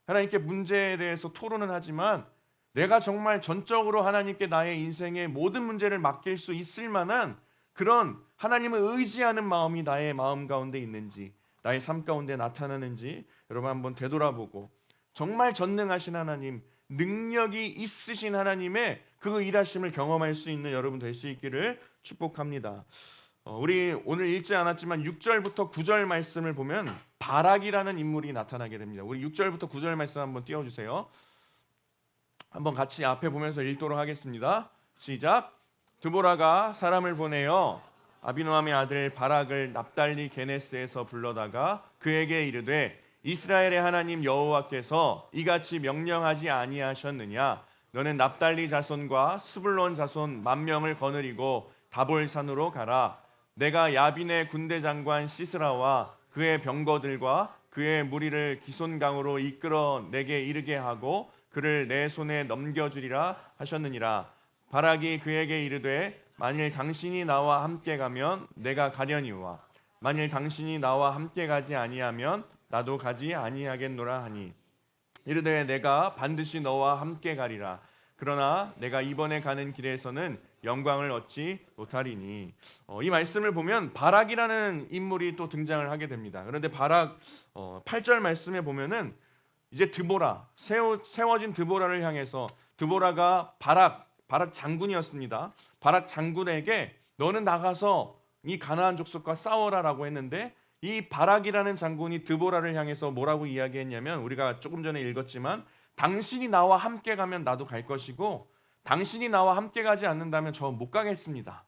하나님께 문제에 대해서 토론은 하지만, 내가 정말 전적으로 하나님께 나의 인생의 모든 문제를 맡길 수 있을 만한 그런 하나님을 의지하는 마음이 나의 마음 가운데 있는지, 나의 삶 가운데 나타나는지 여러분 한번 되돌아보고, 정말 전능하신 하나님, 능력이 있으신 하나님의 그 일하심을 경험할 수 있는 여러분 될 수 있기를 축복합니다. 우리 오늘 읽지 않았지만 6절부터 9절 말씀을 보면 바락이라는 인물이 나타나게 됩니다. 우리 6절부터 9절 말씀 한번 띄워주세요. 한번 같이 앞에 보면서 읽도록 하겠습니다. 시작. 드보라가 사람을 보내어 아비노함의 아들 바락을 납달리 게네스에서 불러다가 그에게 이르되 이스라엘의 하나님 여호와께서 이같이 명령하지 아니하셨느냐? 너는 납달리 자손과 스불론 자손 10,000명을 거느리고 다볼산으로 가라. 내가 야빈의 군대 장관 시스라와 그의 병거들과 그의 무리를 기손강으로 이끌어 내게 이르게 하고 그를 내 손에 넘겨주리라 하셨느니라. 바락이 그에게 이르되 만일 당신이 나와 함께 가면 내가 가려니와 만일 당신이 나와 함께 가지 아니하면 나도 가지 아니하겠노라 하니 이르되 내가 반드시 너와 함께 가리라. 그러나 내가 이번에 가는 길에서는 영광을 얻지 못하리니. 이 말씀을 보면 바락이라는 인물이 또 등장을 하게 됩니다. 그런데 바락 8절 말씀에 보면은 이제 드보라, 세워진 드보라를 향해서, 드보라가 바락 장군이었습니다. 바락 장군에게 너는 나가서 이 가나안 족속과 싸워라라고 했는데, 이 바락이라는 장군이 드보라를 향해서 뭐라고 이야기했냐면, 우리가 조금 전에 읽었지만 당신이 나와 함께 가면 나도 갈 것이고 당신이 나와 함께 가지 않는다면 저 못 가겠습니다.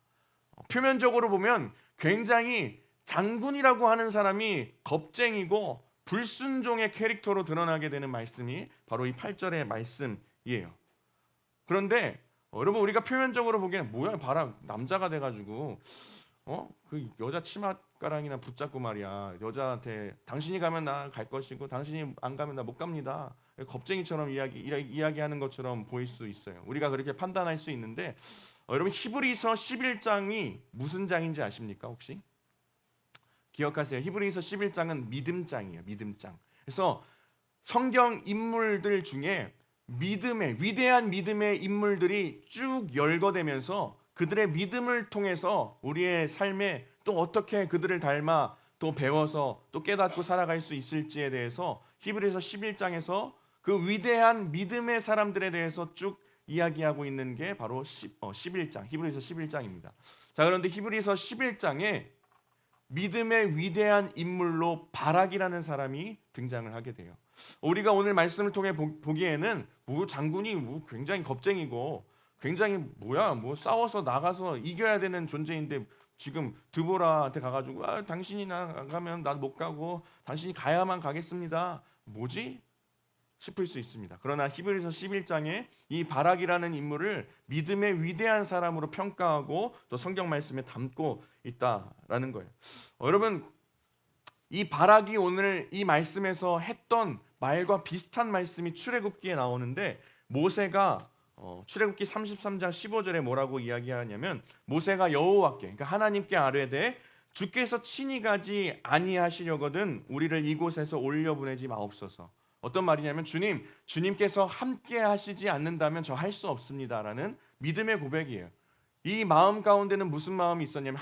표면적으로 보면 굉장히 장군이라고 하는 사람이 겁쟁이고 불순종의 캐릭터로 드러나게 되는 말씀이 바로 이 8절의 말씀이에요. 그런데 여러분, 우리가 표면적으로 보기에는 뭐야, 바락 남자가 돼가지고 그 여자 치맛가랑이나 붙잡고 말이야, 여자한테 당신이 가면 나 갈 것이고 당신이 안 가면 나 못 갑니다, 겁쟁이처럼 이야기하는 것처럼 보일 수 있어요. 우리가 그렇게 판단할 수 있는데, 여러분 히브리서 11장이 무슨 장인지 아십니까? 혹시 기억하세요? 히브리서 11장은 믿음장이에요. 믿음장. 그래서 성경 인물들 중에 위대한 믿음의 인물들이 쭉 열거되면서 그들의 믿음을 통해서 우리의 삶에 또 어떻게 그들을 닮아 또 배워서 또 깨닫고 살아갈 수 있을지에 대해서 히브리서 11장에서 그 위대한 믿음의 사람들에 대해서 쭉 이야기하고 있는 게 바로 11장, 히브리서 11장입니다. 자, 그런데 히브리서 11장에 믿음의 위대한 인물로 바락이라는 사람이 등장을 하게 돼요. 우리가 오늘 말씀을 통해 보기에는 장군이 굉장히 겁쟁이고 굉장히 싸워서 나가서 이겨야 되는 존재인데, 지금 드보라한테 가가지고 당신이 나가면 난 못 가고 당신이 가야만 가겠습니다, 뭐지? 싶을 수 있습니다. 그러나 히브리서 11장에 이 바락이라는 인물을 믿음의 위대한 사람으로 평가하고 또 성경 말씀에 담고 있다라는 거예요. 여러분, 이 바락이 오늘 이 말씀에서 했던 말과 비슷한 말씀이 출애굽기에 나오는데, 모세가 출애굽기 33장 15절에 뭐라고 이야기하냐면, 모세가 여호와께, 그러니까 하나님께 아뢰되 주께서 친히 가지 아니하시려거든 우리를 이곳에서 올려보내지 마옵소서. 어떤 말이냐면, 주님께서 함께 하시지 않는다면 저 할 수 없습니다라는 믿음의 고백이에요. 이 마음 가운데는 무슨 마음이 있었냐면,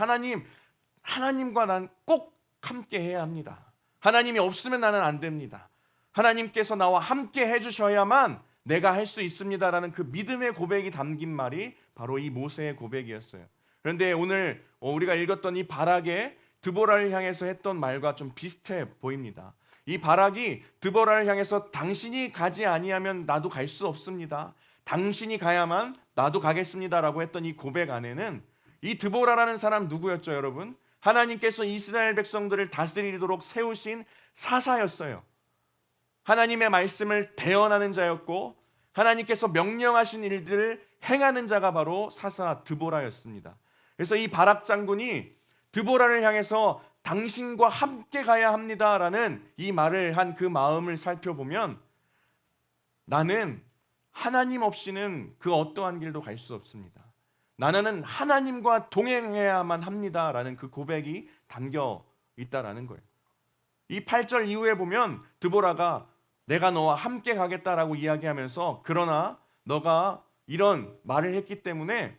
하나님과 난 꼭 함께 해야 합니다. 하나님이 없으면 나는 안 됩니다. 하나님께서 나와 함께 해주셔야만 내가 할 수 있습니다라는 그 믿음의 고백이 담긴 말이 바로 이 모세의 고백이었어요. 그런데 오늘 우리가 읽었던 이 바락의 드보라를 향해서 했던 말과 좀 비슷해 보입니다. 이 바락이 드보라를 향해서 당신이 가지 아니하면 나도 갈 수 없습니다, 당신이 가야만 나도 가겠습니다라고 했던 이 고백 안에는 이 드보라라는 사람 누구였죠, 여러분? 하나님께서 이스라엘 백성들을 다스리도록 세우신 사사였어요. 하나님의 말씀을 대언하는 자였고 하나님께서 명령하신 일들을 행하는 자가 바로 사사 드보라였습니다. 그래서 이 바락 장군이 드보라를 향해서 당신과 함께 가야 합니다라는 이 말을 한 그 마음을 살펴보면, 나는 하나님 없이는 그 어떠한 길도 갈 수 없습니다, 나는 하나님과 동행해야만 합니다라는 그 고백이 담겨 있다라는 거예요. 이 8절 이후에 보면 드보라가 내가 너와 함께 가겠다라고 이야기하면서, 그러나 너가 이런 말을 했기 때문에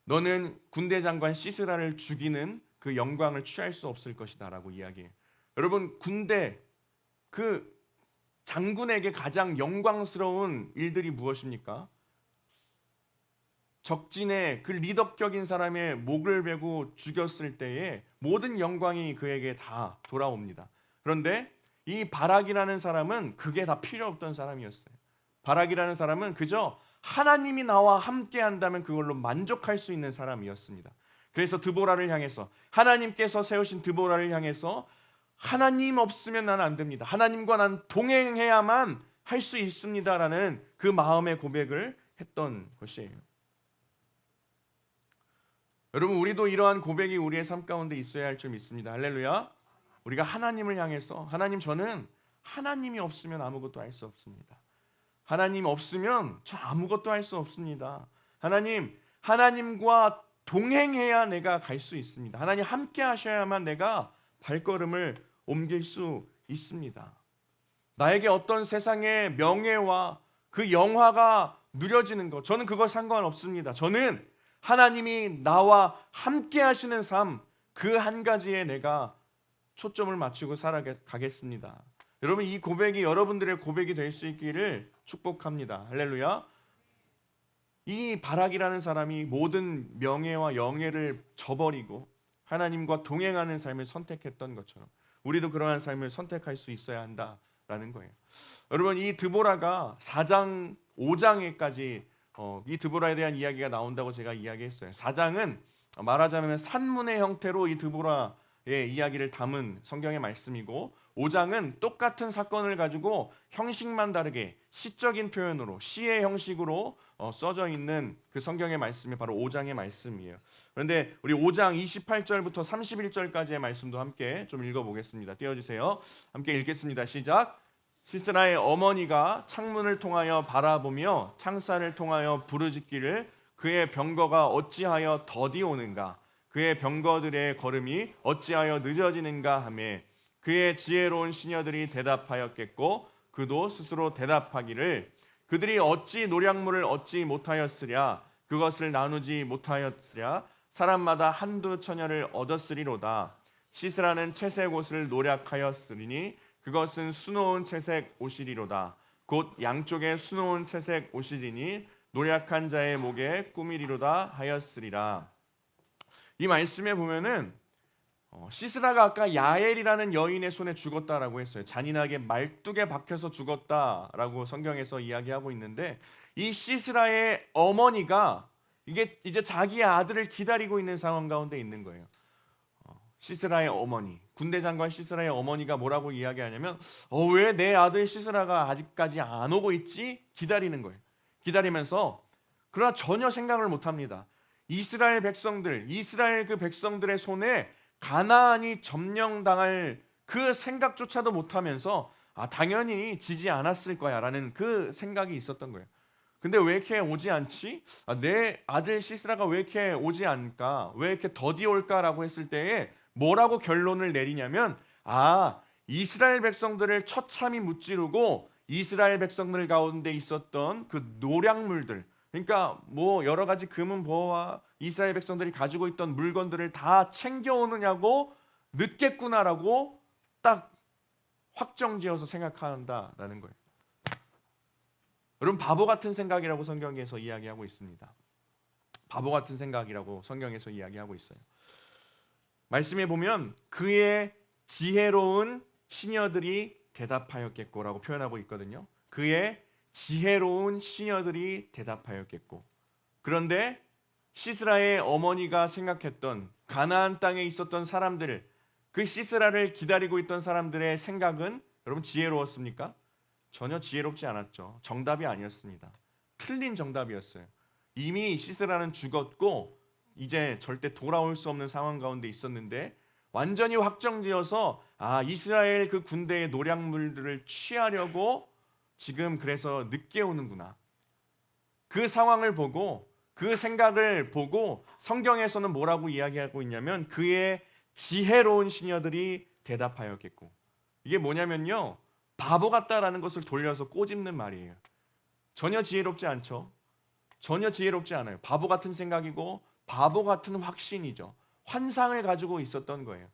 너는 군대 장관 시스라를 죽이는 그 영광을 취할 수 없을 것이다 라고 이야기해요. 여러분, 군대, 그 장군에게 가장 영광스러운 일들이 무엇입니까? 적진의 그 리더격인 사람의 목을 베고 죽였을 때에 모든 영광이 그에게 다 돌아옵니다. 그런데 이 바락이라는 사람은 그게 다 필요 없던 사람이었어요. 바락이라는 사람은 그저 하나님이 나와 함께 한다면 그걸로 만족할 수 있는 사람이었습니다. 그래서 드보라를 향해서, 하나님께서 세우신 드보라를 향해서 하나님 없으면 난 안 됩니다. 하나님과 난 동행해야만 할 수 있습니다라는 그 마음의 고백을 했던 것이에요. 여러분, 우리도 이러한 고백이 우리의 삶 가운데 있어야 할 줄 믿습니다. 할렐루야. 우리가 하나님을 향해서 하나님, 저는 하나님이 없으면 아무것도 할 수 없습니다. 하나님 없으면 저 아무것도 할 수 없습니다. 하나님, 하나님과 동행해야 내가 갈 수 있습니다. 하나님 함께 하셔야만 내가 발걸음을 옮길 수 있습니다. 나에게 어떤 세상의 명예와 그 영화가 누려지는 것, 저는 그거 상관없습니다. 저는 하나님이 나와 함께 하시는 삶, 그 한 가지에 내가 초점을 맞추고 살아가겠습니다. 여러분, 이 고백이 여러분들의 고백이 될 수 있기를 축복합니다. 할렐루야. 이 바락이라는 사람이 모든 명예와 영예를 저버리고 하나님과 동행하는 삶을 선택했던 것처럼 우리도 그러한 삶을 선택할 수 있어야 한다라는 거예요. 여러분, 이 드보라가 4장 5장에까지 이 드보라에 대한 이야기가 나온다고 제가 이야기했어요. 4장은 말하자면 산문의 형태로 이 드보라의 이야기를 담은 성경의 말씀이고, 5장은 똑같은 사건을 가지고 형식만 다르게 시적인 표현으로 시의 형식으로 써져 있는 그 성경의 말씀이 바로 5장의 말씀이에요. 그런데 우리 5장 28절부터 31절까지의 말씀도 함께 좀 읽어보겠습니다. 띄워주세요. 함께 읽겠습니다. 시작. 시스라의 어머니가 창문을 통하여 바라보며 창살을 통하여 부르짖기를 그의 병거가 어찌하여 더디 오는가, 그의 병거들의 걸음이 어찌하여 늦어지는가 하며, 그의 지혜로운 시녀들이 대답하였겠고 그도 스스로 대답하기를 그들이 어찌 노략물을 얻지 못하였으랴, 그것을 나누지 못하였으랴, 사람마다 한두 처녀를 얻었으리로다. 시스라는 채색 옷을 노략하였으리니 그것은 수놓은 채색 옷이리로다. 곧 양쪽에 수놓은 채색 옷이리니 노략한 자의 목에 꾸미리로다 하였으리라. 이 말씀에 보면은 시스라가 아까 야엘이라는 여인의 손에 죽었다라고 했어요. 잔인하게 말뚝에 박혀서 죽었다라고 성경에서 이야기하고 있는데, 이 시스라의 어머니가 이게 이제 자기의 아들을 기다리고 있는 상황 가운데 있는 거예요. 시스라의 어머니, 군대 장관 시스라의 어머니가 뭐라고 이야기하냐면 왜 내 아들 시스라가 아직까지 안 오고 있지? 기다리는 거예요. 기다리면서, 그러나 전혀 생각을 못합니다. 이스라엘 그 백성들의 손에 가나안이 점령당할 그 생각조차도 못하면서 당연히 지지 않았을 거야 라는 그 생각이 있었던 거예요. 근데 왜 이렇게 오지 않지? 내 아들 시스라가 왜 이렇게 오지 않을까? 왜 이렇게 더디 올까라고 했을 때에 뭐라고 결론을 내리냐면, 이스라엘 백성들을 처참히 무찌르고 이스라엘 백성들 가운데 있었던 그 노략물들, 그러니까 뭐 여러 가지 금은 보화와 이스라엘 백성들이 가지고 있던 물건들을 다 챙겨오느냐고 늦겠구나라고 딱 확정지어서 생각한다라는 거예요. 여러분, 바보 같은 생각이라고 성경에서 이야기하고 있습니다. 바보 같은 생각이라고 성경에서 이야기하고 있어요. 말씀에 보면 그의 지혜로운 시녀들이 대답하였겠고라고 표현하고 있거든요. 그의 지혜로운 시녀들이 대답하였겠고. 그런데 시스라의 어머니가 생각했던 가나안 땅에 있었던 사람들, 그 시스라를 기다리고 있던 사람들의 생각은 여러분 지혜로웠습니까? 전혀 지혜롭지 않았죠. 정답이 아니었습니다. 틀린 정답이었어요. 이미 시스라는 죽었고 이제 절대 돌아올 수 없는 상황 가운데 있었는데, 완전히 확정지어서 이스라엘 그 군대의 노략물들을 취하려고 지금 그래서 늦게 오는구나. 그 상황을 보고, 그 생각을 보고 성경에서는 뭐라고 이야기하고 있냐면 그의 지혜로운 시녀들이 대답하였겠고. 이게 뭐냐면요, 바보 같다라는 것을 돌려서 꼬집는 말이에요. 전혀 지혜롭지 않죠. 전혀 지혜롭지 않아요. 바보 같은 생각이고 바보 같은 확신이죠. 환상을 가지고 있었던 거예요.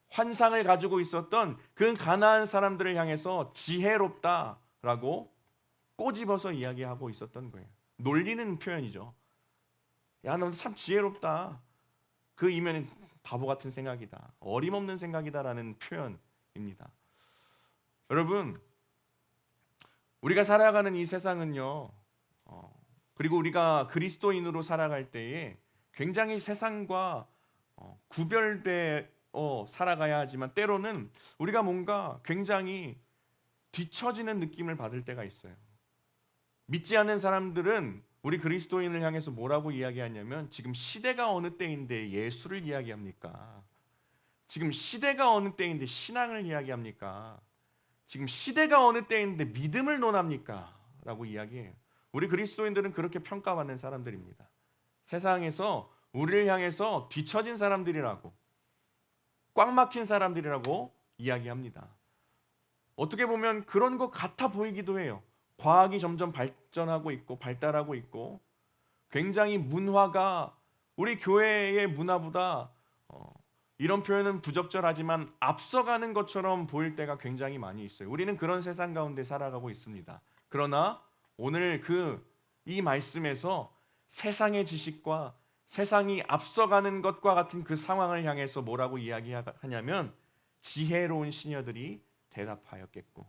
환상을 가지고 있었던 그 가나안 사람들을 향해서 지혜롭다라고 꼬집어서 이야기하고 있었던 거예요. 놀리는 표현이죠. 야, 너 참 지혜롭다. 그 이면은 바보 같은 생각이다, 어림없는 생각이다라는 표현입니다. 여러분, 우리가 살아가는 이 세상은요, 그리고 우리가 그리스도인으로 살아갈 때에 굉장히 세상과 구별돼 살아가야 하지만 때로는 우리가 뭔가 굉장히 뒤처지는 느낌을 받을 때가 있어요. 믿지 않는 사람들은 우리 그리스도인을 향해서 뭐라고 이야기하냐면 지금 시대가 어느 때인데 예수를 이야기합니까? 지금 시대가 어느 때인데 신앙을 이야기합니까? 지금 시대가 어느 때인데 믿음을 논합니까? 라고 이야기해요. 우리 그리스도인들은 그렇게 평가받는 사람들입니다. 세상에서 우리를 향해서 뒤처진 사람들이라고, 꽉 막힌 사람들이라고 이야기합니다. 어떻게 보면 그런 것 같아 보이기도 해요. 과학이 점점 발전하고 있고 발달하고 있고 굉장히 문화가 우리 교회의 문화보다 이런 표현은 부적절하지만 앞서가는 것처럼 보일 때가 굉장히 많이 있어요. 우리는 그런 세상 가운데 살아가고 있습니다. 그러나 오늘 이 말씀에서 세상의 지식과 세상이 앞서가는 것과 같은 그 상황을 향해서 뭐라고 이야기하냐면 지혜로운 시녀들이 대답하였겠고,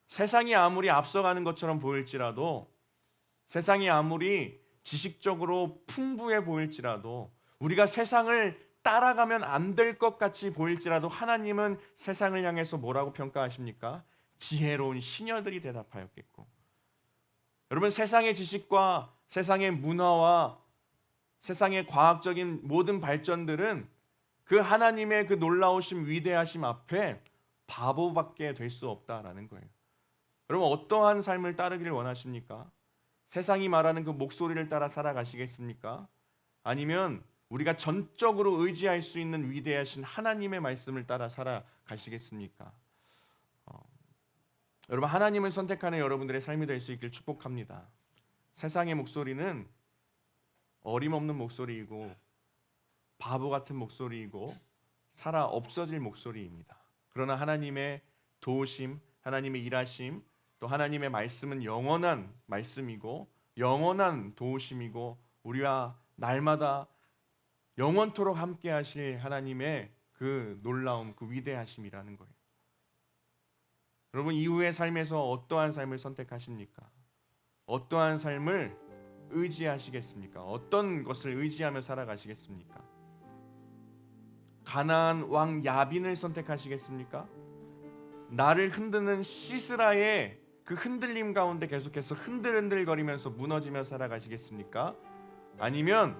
세상이 아무리 앞서가는 것처럼 보일지라도, 세상이 아무리 지식적으로 풍부해 보일지라도, 우리가 세상을 따라가면 안 될 것 같이 보일지라도 하나님은 세상을 향해서 뭐라고 평가하십니까? 지혜로운 시녀들이 대답하였겠고. 여러분, 세상의 지식과 세상의 문화와 세상의 과학적인 모든 발전들은 그 하나님의 그 놀라우심, 위대하심 앞에 바보밖에 될 수 없다라는 거예요. 여러분, 어떠한 삶을 따르기를 원하십니까? 세상이 말하는 그 목소리를 따라 살아가시겠습니까? 아니면 우리가 전적으로 의지할 수 있는 위대하신 하나님의 말씀을 따라 살아가시겠습니까? 여러분, 하나님을 선택하는 여러분들의 삶이 될 수 있길 축복합니다. 세상의 목소리는 어림없는 목소리이고 바보 같은 목소리이고 살아 없어질 목소리입니다. 그러나 하나님의 도우심, 하나님의 일하심, 또 하나님의 말씀은 영원한 말씀이고 영원한 도우심이고 우리와 날마다 영원토록 함께 하실 하나님의 그 놀라움, 그 위대하심이라는 거예요. 여러분, 이후의 삶에서 어떠한 삶을 선택하십니까? 어떠한 삶을 의지하시겠습니까? 어떤 것을 의지하며 살아가시겠습니까? 가나안 왕 야빈을 선택하시겠습니까? 나를 흔드는 시스라의 그 흔들림 가운데 계속해서 흔들흔들거리면서 무너지며 살아가시겠습니까? 아니면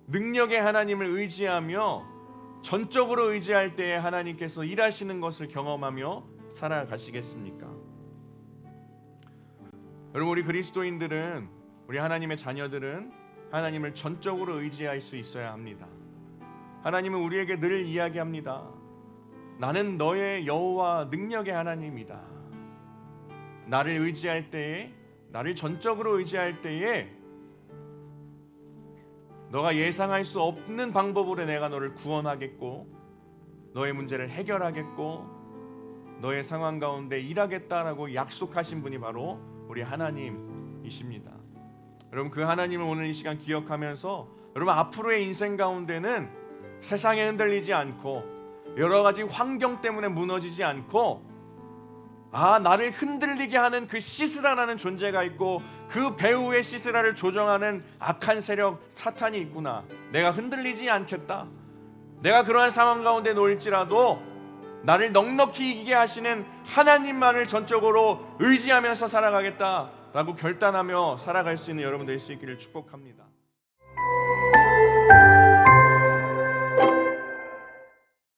능력의 하나님을 의지하며 전적으로 의지할 때에 하나님께서 일하시는 것을 경험하며 살아가시겠습니까? 여러분, 우리 그리스도인들은, 우리 하나님의 자녀들은 하나님을 전적으로 의지할 수 있어야 합니다. 하나님은 우리에게 늘 이야기합니다. 나는 너의 여호와 능력의 하나님이다. 나를 의지할 때에, 나를 전적으로 의지할 때에 너가 예상할 수 없는 방법으로 내가 너를 구원하겠고 너의 문제를 해결하겠고 너의 상황 가운데 일하겠다라고 약속하신 분이 바로 우리 하나님이십니다. 여러분, 그 하나님을 오늘 이 시간 기억하면서 여러분, 앞으로의 인생 가운데는 세상에 흔들리지 않고 여러 가지 환경 때문에 무너지지 않고 나를 흔들리게 하는 그 시스라라는 존재가 있고 그 배후의 시스라를 조정하는 악한 세력 사탄이 있구나. 내가 흔들리지 않겠다. 내가 그러한 상황 가운데 놓일지라도 나를 넉넉히 이기게 하시는 하나님만을 전적으로 의지하면서 살아가겠다라고 결단하며 살아갈 수 있는 여러분 될 수 있기를 축복합니다.